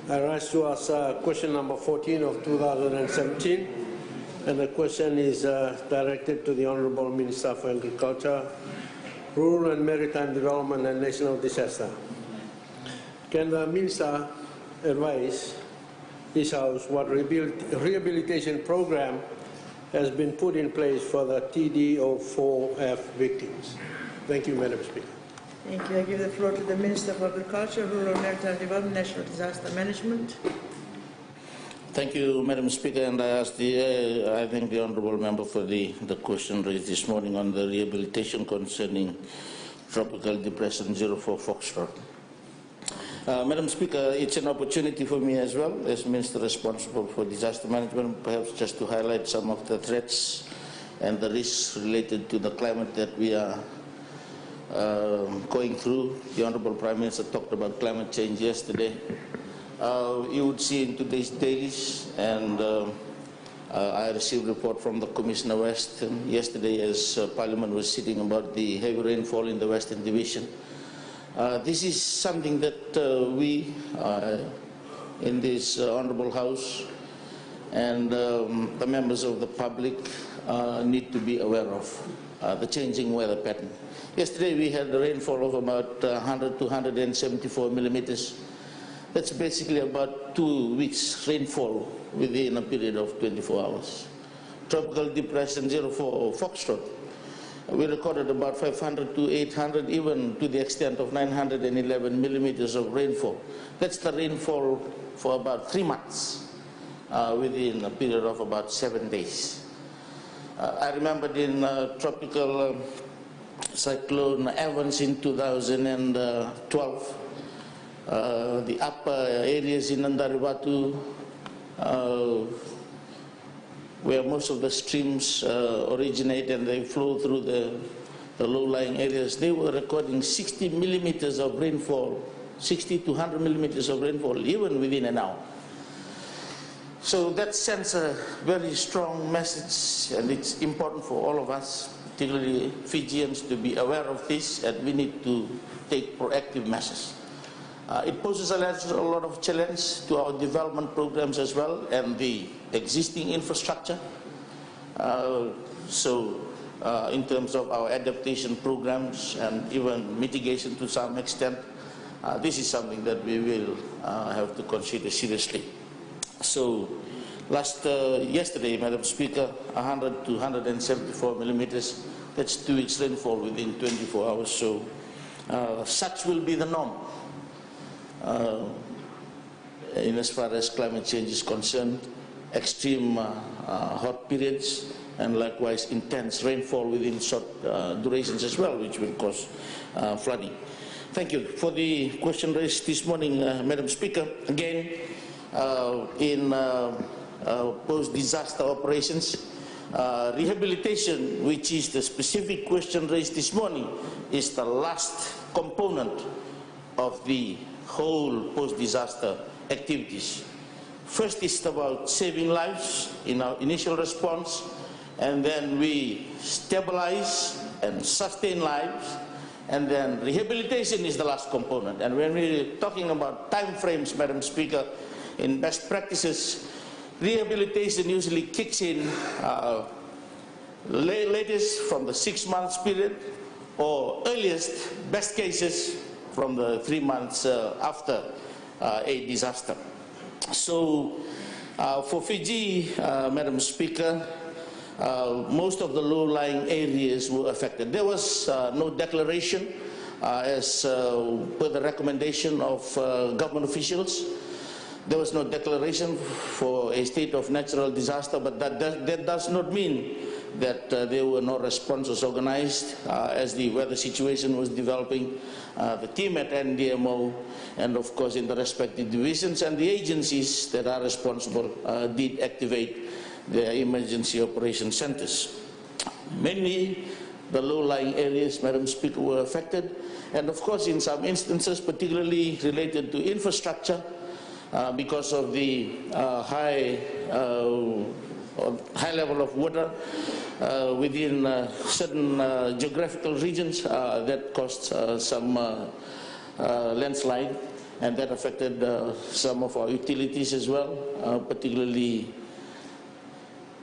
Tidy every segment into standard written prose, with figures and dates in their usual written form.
I rise to ask question number 14 of 2017, and the question is directed to the Honourable Minister for Agriculture, Rural and Maritime Development and National Disaster. Can the Minister advise this House what rehabilitation program has been put in place for the TD04F victims? Thank you, Madam Speaker. Thank you. I give the floor to the Minister for Agriculture, Rural and Maritime Development, National Disaster Management. Thank you, Madam Speaker, and I thank the Honourable Member for the question raised this morning on the rehabilitation concerning Tropical Depression 04 Foxtrot. Madam Speaker, it's an opportunity for me as well, as Minister responsible for disaster management, perhaps just to highlight some of the threats and the risks related to the climate that we are going through. The Honourable Prime Minister talked about climate change yesterday. You would see in today's dailies, and I received a report from the Commissioner West yesterday as Parliament was sitting about the heavy rainfall in the Western Division. This is something that we in this Honourable House and the members of the public need to be aware of, the changing weather pattern. Yesterday we had a rainfall of about 100 to 174 millimeters. That's basically about 2 weeks rainfall within a period of 24 hours. Tropical Depression 04 Foxtrot, we recorded about 500 to 800, even to the extent of 911 millimeters of rainfall. That's the rainfall for about 3 months within a period of about 7 days. I remembered in tropical cyclone Evans in 2012, the upper areas in Seruiratu, where most of the streams originate and they flow through the low-lying areas, they were recording 60 millimeters of rainfall, 60 to 100 millimeters of rainfall, even within an hour. So that sends a very strong message, and it's important for all of us, particularly Fijians, to be aware of this, and we need to take proactive measures. It poses a lot of challenge to our development programs as well and the existing infrastructure. In terms of our adaptation programs and even mitigation to some extent, this is something that we will have to consider seriously. So yesterday, Madam Speaker, 100 to 174 millimeters, that's 2 weeks rainfall within 24 hours. So such will be the norm in as far as climate change is concerned. Extreme hot periods and likewise intense rainfall within short durations as well, which will cause flooding. Thank you for the question raised this morning, Madam Speaker. Again, in post-disaster operations, rehabilitation, which is the specific question raised this morning, is the last component of the whole post-disaster activities. First is about saving lives in our initial response, and then we stabilize and sustain lives, and then rehabilitation is the last component. And when we're talking about time frames, Madam Speaker, in best practices, rehabilitation usually kicks in latest from the 6 months period, or earliest, best cases, from the 3 months after a disaster. So for Fiji, Madam Speaker, most of the low-lying areas were affected. There was no declaration as per the recommendation of government officials. There was no declaration for a state of natural disaster, but that does not mean that there were no responses organized as the weather situation was developing. The team at NDMO and of course in the respective divisions and the agencies that are responsible did activate their emergency operation centers. Mainly the low-lying areas, Madam Speaker, were affected, and of course in some instances, particularly related to infrastructure, because of the high level of water within certain geographical regions that caused some landslide. and that affected some of our utilities as well, particularly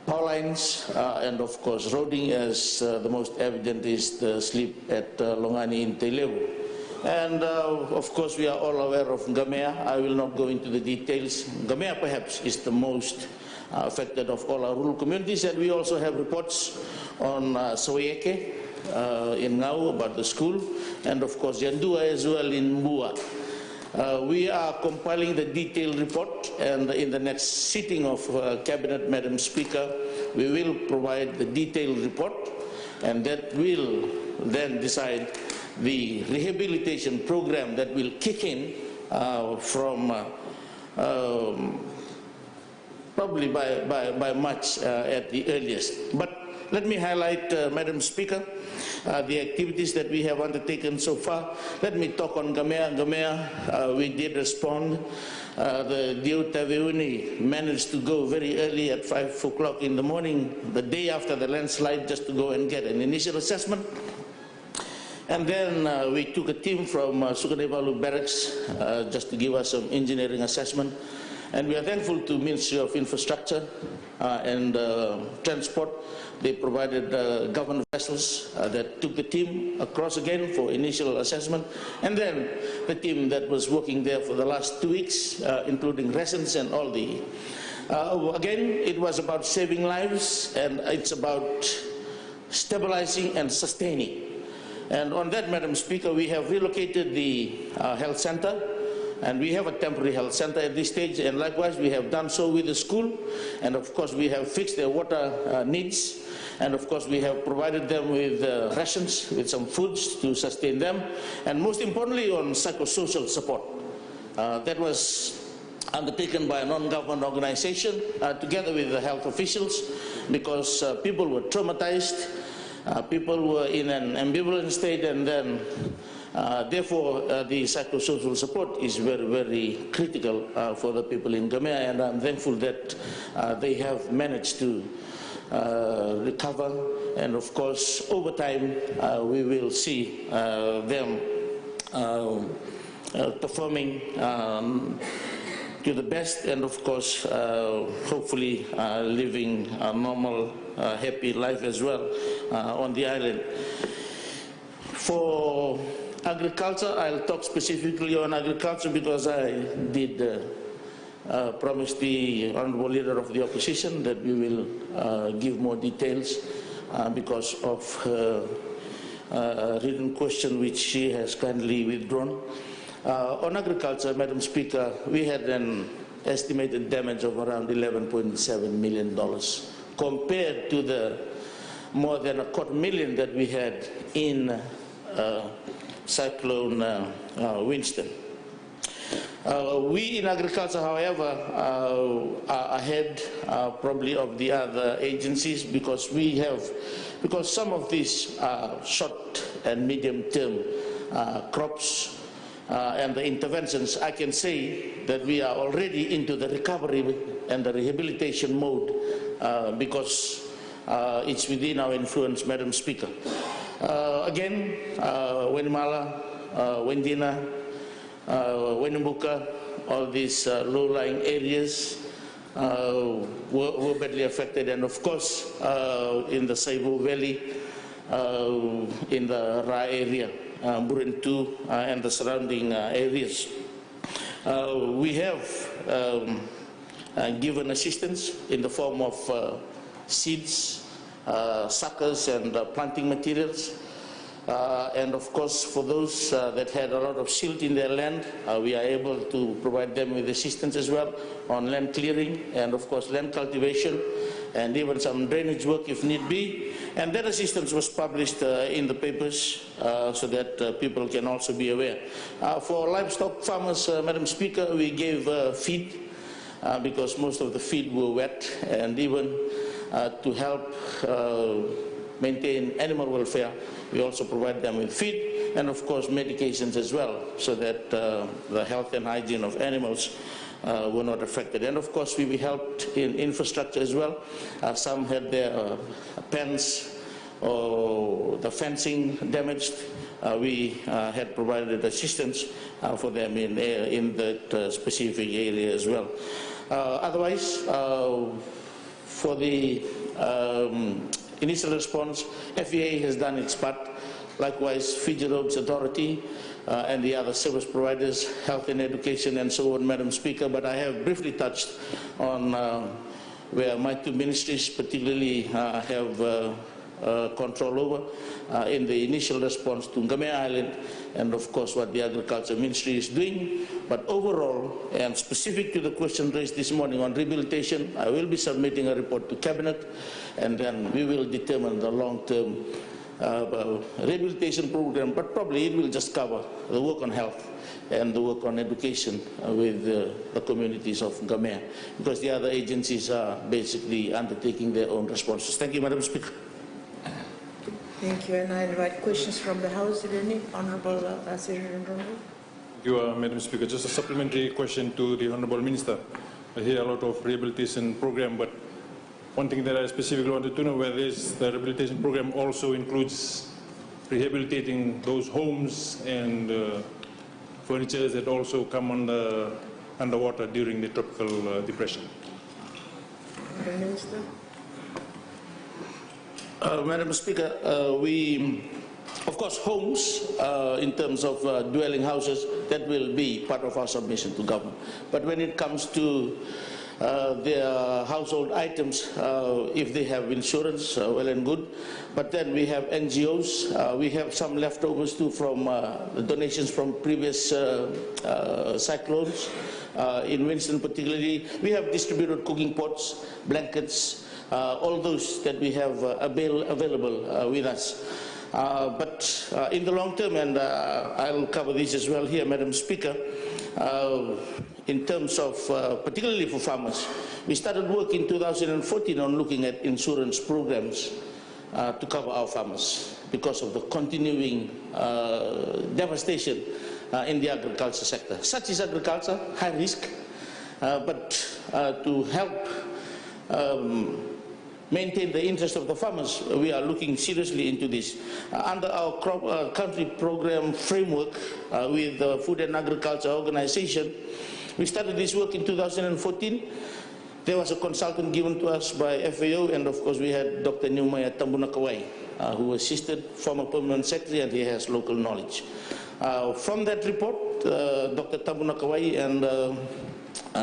power lines, and of course roading, as the most evident is the slip at Longani in Telebu. And of course we are all aware of Gamea. I will not go into the details. Gamea perhaps is the most affected of all our rural communities, and we also have reports on Soyeke in Ngau about the school, and of course Yandua as well in Mbua. We are compiling the detailed report, and in the next sitting of Cabinet, Madam Speaker, we will provide the detailed report, and that will then decide the rehabilitation program that will kick in from probably by March at the earliest. But let me highlight, Madam Speaker, the activities that we have undertaken so far. Let me talk on Gamea. Gamea, we did respond. The Diotaveuni managed to go very early at 5 o'clock in the morning, the day after the landslide, just to go and get an initial assessment. And then we took a team from Sukanevalu Barracks just to give us some engineering assessment. And we are thankful to Ministry of Infrastructure and Transport. They provided government vessels that took the team across again for initial assessment. And then the team that was working there for the last 2 weeks, including residents and all the... again, it was about saving lives, and it's about stabilizing and sustaining. And on that, Madam Speaker, we have relocated the health center, and we have a temporary health center at this stage, and likewise we have done so with the school, and of course we have fixed their water needs, and of course we have provided them with rations, with some foods to sustain them, and most importantly on psychosocial support. That was undertaken by a non-government organization together with the health officials, because people were traumatized, people were in an ambivalent state, and then therefore the psychosocial support is very, very critical for the people in Gamea, and I'm thankful that they have managed to recover, and of course over time we will see them performing to the best, and of course hopefully living a normal happy life as well on the island. For agriculture, I'll talk specifically on agriculture because I did promise the Honourable Leader of the Opposition that we will give more details because of her written question which she has kindly withdrawn. On agriculture, Madam Speaker, we had an estimated damage of around $11.7 million compared to the more than $250,000 that we had in Cyclone Winston. We in agriculture, however, are ahead probably of the other agencies because some of these short and medium term crops and the interventions, I can say that we are already into the recovery and the rehabilitation mode because it's within our influence, Madam Speaker. Again, Wenimala, Wendina, Wenimbuka, all these low-lying areas were badly affected, and of course in the Saibu Valley, in the Ra area, Burentu and the surrounding areas. We have given assistance in the form of seeds, suckers and planting materials. And of course, for those that had a lot of silt in their land, we are able to provide them with assistance as well on land clearing and of course land cultivation and even some drainage work if need be. And that assistance was published in the papers so that people can also be aware. For livestock farmers, Madam Speaker, we gave feed because most of the feed were wet, and even to help maintain animal welfare, we also provide them with feed and of course medications as well, so that the health and hygiene of animals were not affected. And of course we helped in infrastructure as well. Some had their pens or the fencing damaged. we had provided assistance for them in that specific area as well. Otherwise, for the initial response, FEA has done its part. Likewise, Fiji Roads Authority and the other service providers, health and education and so on, Madam Speaker. But I have briefly touched on where my two ministries particularly have control over in the initial response to Ngame Island, and of course what the Agriculture Ministry is doing. But overall, and specific to the question raised this morning on rehabilitation, I will be submitting a report to Cabinet, and then we will determine the long-term rehabilitation program, but probably it will just cover the work on health and the work on education with the communities of Ngame, because the other agencies are basically undertaking their own responses. Thank you, Madam Speaker. Thank you, and I invite questions from the House, if any. Honourable Seruiratu. Thank you, Madam Speaker. Just a supplementary question to the Honourable Minister. I hear a lot of rehabilitation program, but one thing that I specifically wanted to know whether the rehabilitation program also includes rehabilitating those homes and furniture that also come underwater during the tropical depression. Honourable Minister. Madam Speaker, we, of course, homes in terms of dwelling houses, that will be part of our submission to government. But when it comes to their household items, if they have insurance, well and good. But then we have NGOs, we have some leftovers too from the donations from previous cyclones. In Winston particularly, we have distributed cooking pots, blankets, all those that we have available with us. But in the long term, and I'll cover this as well here, Madam Speaker, in terms of, particularly for farmers, we started work in 2014 on looking at insurance programs to cover our farmers because of the continuing devastation in the agriculture sector. Such is agriculture, high risk, but to help maintain the interest of the farmers, we are looking seriously into this. Under our country program framework with the Food and Agriculture Organization, we started this work in 2014. There was a consultant given to us by FAO, and of course we had Dr. Numaya Tambunakawai, who assisted former Permanent Secretary, and he has local knowledge. From that report, Dr. Tambunakawai and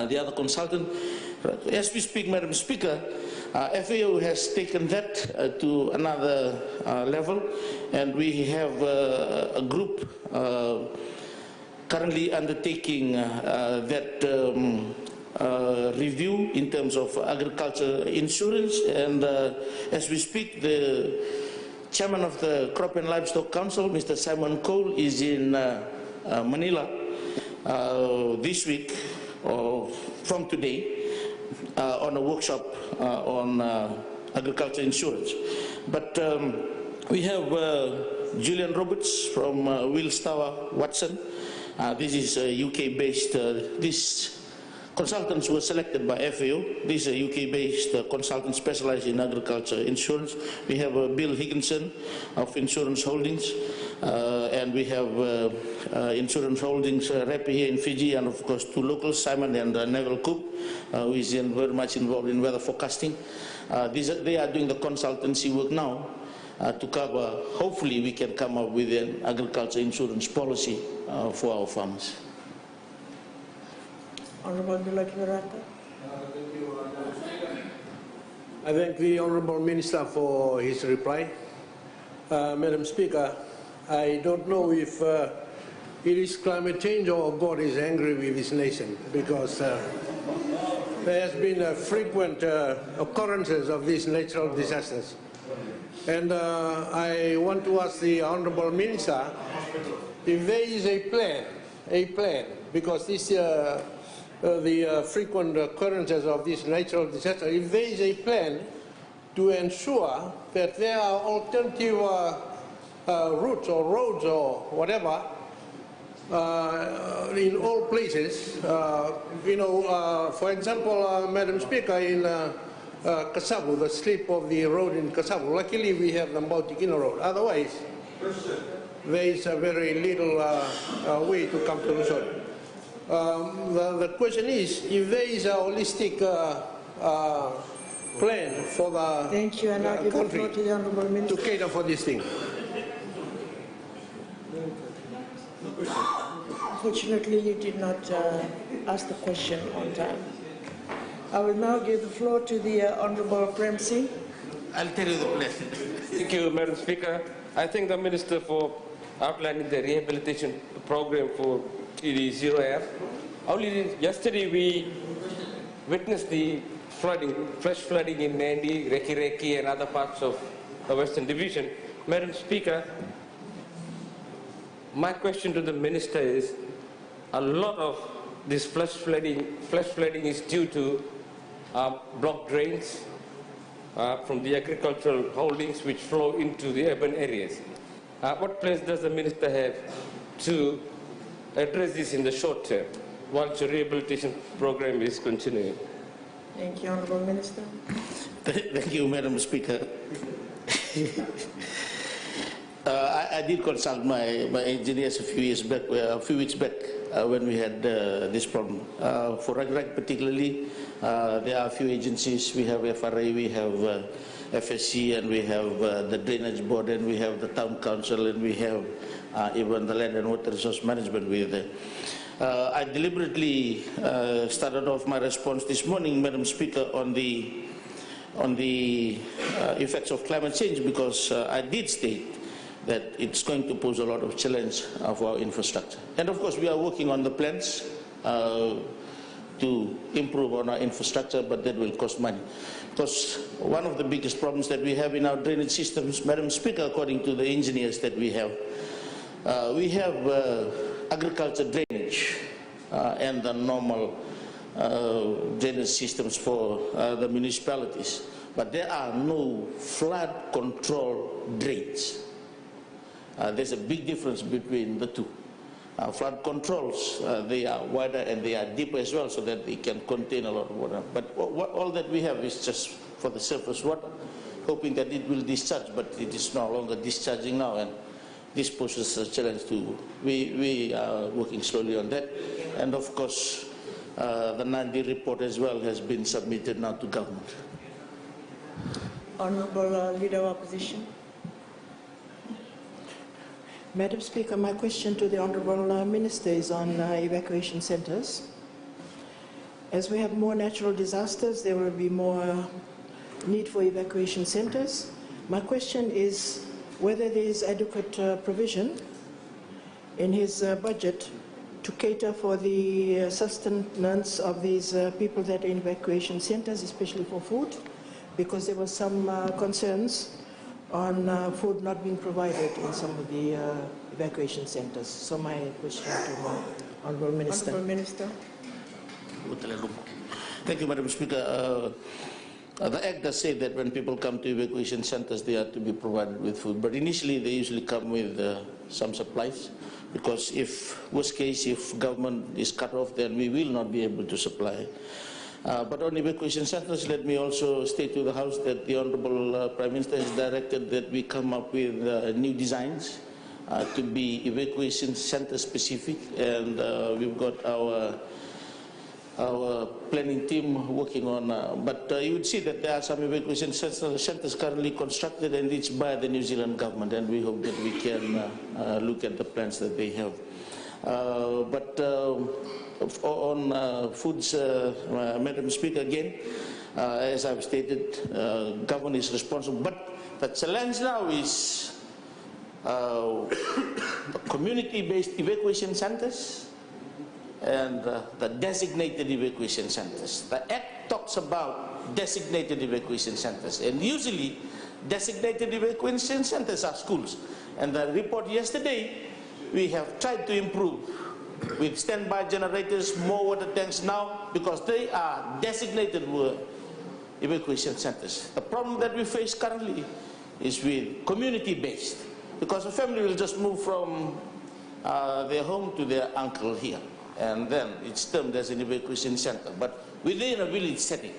the other consultant, as we speak, Madam Speaker, FAO has taken that to another level, and we have a group currently undertaking that review in terms of agriculture insurance, and as we speak, the chairman of the Crop and Livestock Council, Mr. Simon Cole, is in Manila this week, or from today, on a workshop on agriculture insurance. But we have Julian Roberts from Wills Tower Watson. This is a UK-based, these consultants were selected by FAO. These are UK-based consultants specialized in agriculture insurance. We have Bill Higginson of Insurance Holdings, and we have Insurance Holdings rep here in Fiji, and of course two locals, Simon and Neville Cook, who is very much involved in weather forecasting. They are doing the consultancy work now to cover, hopefully we can come up with an agriculture insurance policy for our farmers. Honourable Seruiratu. I thank the Honourable Minister for his reply. Madam Speaker, I don't know if it is climate change or God is angry with this nation, because there has been frequent occurrences of these natural disasters. And I want to ask the Honourable Minister if there is a plan, because this the frequent occurrences of these natural disasters, if there is a plan to ensure that there are alternative routes or roads or whatever in all places. For example, Madam Speaker, in Kasavu, the slip of the road in Kasavu, luckily we have the Mautikino Road. Otherwise, there is a very little way to come to result. The question is, if there is a holistic plan for the Thank you, and I'll give the floor to the Honourable Minister. to cater for this thing. Unfortunately, you did not ask the question on time. I will now give the floor to the Honourable Prem Singh. I'll tell you the plan. Thank you, Madam Speaker. I thank the Minister for outlining the rehabilitation program for TD04F. Only yesterday we witnessed the flooding, flash flooding in Nandi, Reki Reki and other parts of the Western Division. Madam Speaker, my question to the Minister is, a lot of this flash flooding is due to blocked drains from the agricultural holdings which flow into the urban areas. What plans does the Minister have to address this in the short term while the rehabilitation program is continuing? Thank you, Honourable Minister. Thank you, Madam Speaker. I did consult my engineers a few weeks back when we had this problem. For Rag particularly, there are a few agencies. We have FRA, we have FSC, and we have the Drainage Board, and we have the Town Council, and we have even the Land and Water Resource Management with it. I deliberately started off my response this morning, Madam Speaker, on the effects of climate change, because I did state that it's going to pose a lot of challenge for our infrastructure. And of course, we are working on the plans to improve on our infrastructure, but that will cost money. Because one of the biggest problems that we have in our drainage systems, Madam Speaker, according to the engineers that we have agriculture drainage and the normal drainage systems for the municipalities, but there are no flood control drains. There's a big difference between the two. Flood controls, they are wider and they are deeper as well, so that they can contain a lot of water. But all that we have is just for the surface water, hoping that it will discharge, but it is no longer discharging now, and this poses a challenge to. We are working slowly on that, and of course, the Nandi report as well has been submitted now to government. Honourable Leader of Opposition. Madam Speaker, my question to the Honourable Minister is on evacuation centres. As we have more natural disasters, there will be more need for evacuation centres. My question is whether there is adequate provision in his budget to cater for the sustenance of these people that are in evacuation centres, especially for food, because there were some concerns on food not being provided in some of the evacuation centres. So my question to the Honourable Minister. Honourable Minister. Thank you, Madam Speaker. The Act does say that when people come to evacuation centres, they are to be provided with food. But initially, they usually come with some supplies, because if, worst case, if government is cut off, then we will not be able to supply. But on evacuation centres, let me also state to the House that the Honourable Prime Minister has directed that we come up with new designs to be evacuation centre specific, and we've got our planning team working on, but you would see that there are some evacuation centres currently constructed, and it's by the New Zealand government, and we hope that we can look at the plans that they have. On foods, Madam Speaker, again, as I've stated, government is responsible, but the challenge now is community-based evacuation centres and the designated evacuation centres. The Act talks about designated evacuation centres, and usually designated evacuation centres are schools. And the report yesterday, we have tried to improve with standby generators, more water tanks now, because they are designated evacuation centres. The problem that we face currently is with community-based, because a family will just move from their home to their uncle here, and then it's termed as an evacuation centre, but within a village setting.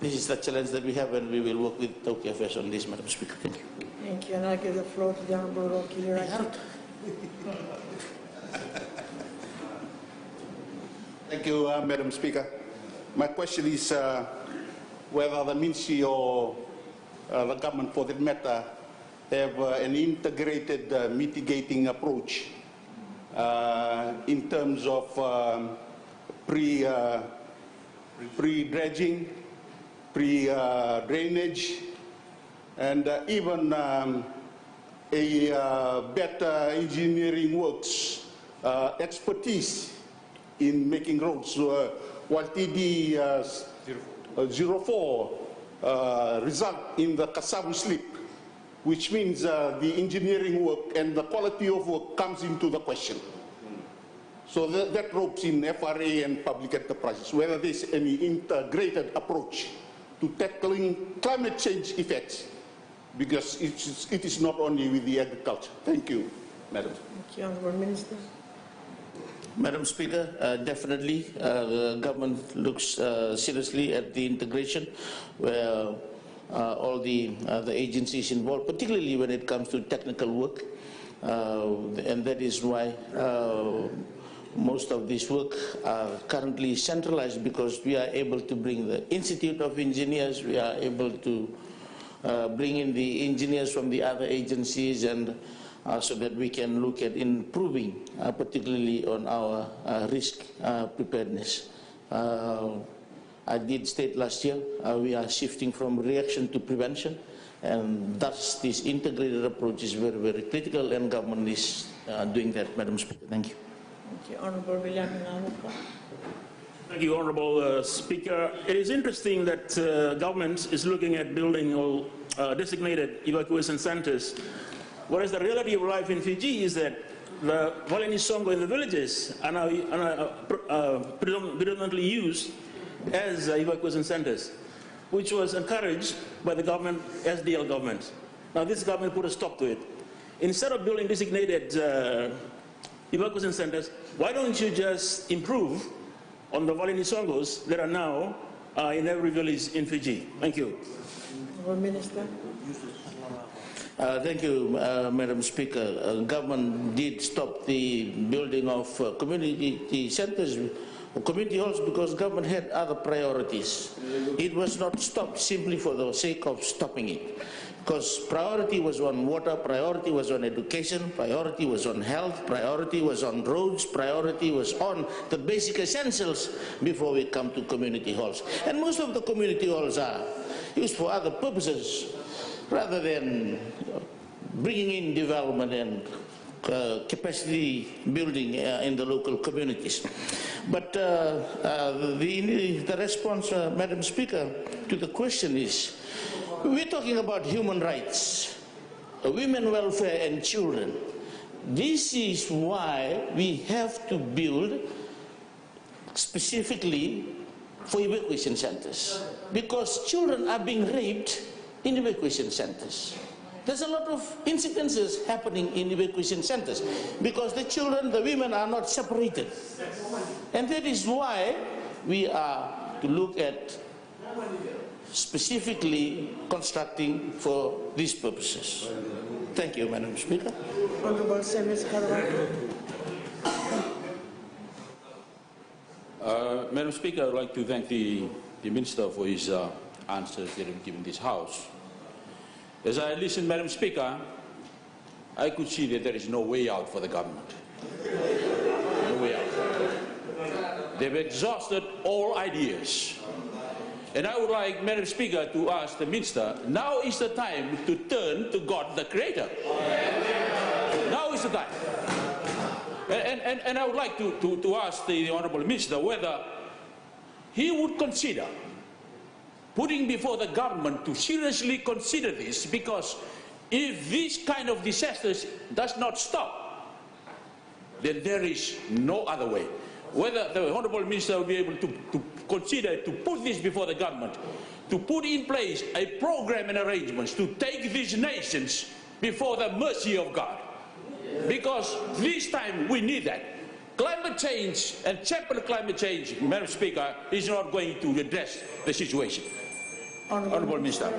This is the challenge that we have, and we will work with TD04F on this, Madam Speaker. Thank you. Thank you, and I give the floor to the Honourable Inia Seruiratu. Thank you, Madam Speaker. My question is whether the Ministry or the government, for that matter, have an integrated mitigating approach in terms of pre-dredging, pre-drainage, and even a better engineering works expertise in making roads, while TD04 result in the Kasavu slip, which means the engineering work and the quality of work comes into the question. So that ropes in FRA and public enterprises, whether there's any integrated approach to tackling climate change effects, because it is not only with the agriculture. Thank you, Madam. Thank you, Honourable Minister. Madam Speaker, definitely the government looks seriously at the integration where all the agencies involved, particularly when it comes to technical work, and that is why most of this work are currently centralized, because we are able to bring the Institute of Engineers, we are able to bring in the engineers from the other agencies, and so that we can look at improving, particularly on our risk preparedness. I did state last year, we are shifting from reaction to prevention, and thus this integrated approach is very, very critical, and government is doing that, Madam Speaker. Thank you. Thank you, Honourable William Namuka. Thank you, Honourable Speaker. It is interesting that government is looking at building all designated evacuation centres, whereas the reality of life in Fiji is that the Waleni Songo in the villages are now predominantly used as evacuation centres, which was encouraged by the government, SDL government. Now this government put a stop to it. Instead of building designated evacuation centres, why don't you just improve on the Waleni Songos that are now in every village in Fiji? Thank you. Honourable Minister. Thank you, Madam Speaker. Government did stop the building of community centres, community halls, because government had other priorities. It was not stopped simply for the sake of stopping it, because priority was on water, priority was on education, priority was on health, priority was on roads, priority was on the basic essentials before we come to community halls. And most of the community halls are used for other purposes, rather than bringing in development and capacity building in the local communities. But the response, Madam Speaker, to the question is, we're talking about human rights, women welfare and children. This is why we have to build specifically for evacuation centers, because children are being raped in evacuation centers. There's a lot of incidences happening in evacuation centers because the children, the women are not separated. And that is why we are to look at specifically constructing for these purposes. Thank you, Madam Speaker. Honourable Inia Seruiratu. Madam Speaker, I would like to thank the Minister for his answers that have given this House. As I listened, Madam Speaker, I could see that there is no way out for the government. No way out. They've exhausted all ideas. And I would like, Madam Speaker, to ask the Minister, now is the time to turn to God the Creator. Now is the time. And I would like to ask the Honourable Minister whether he would consider putting before the government to seriously consider this, because if this kind of disasters does not stop, then there is no other way. Whether the Honourable Minister will be able to consider to put this before the government, to put in place a program and arrangements to take these nations before the mercy of God. Because this time we need that. Climate change and champion climate change, Madam Speaker, is not going to address the situation. Honourable Minister.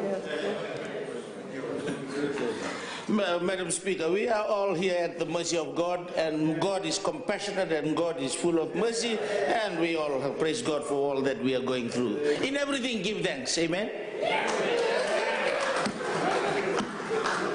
Madam Speaker, we are all here at the mercy of God, and God is compassionate and God is full of mercy, and we all praise God for all that we are going through. In everything, give thanks. Amen?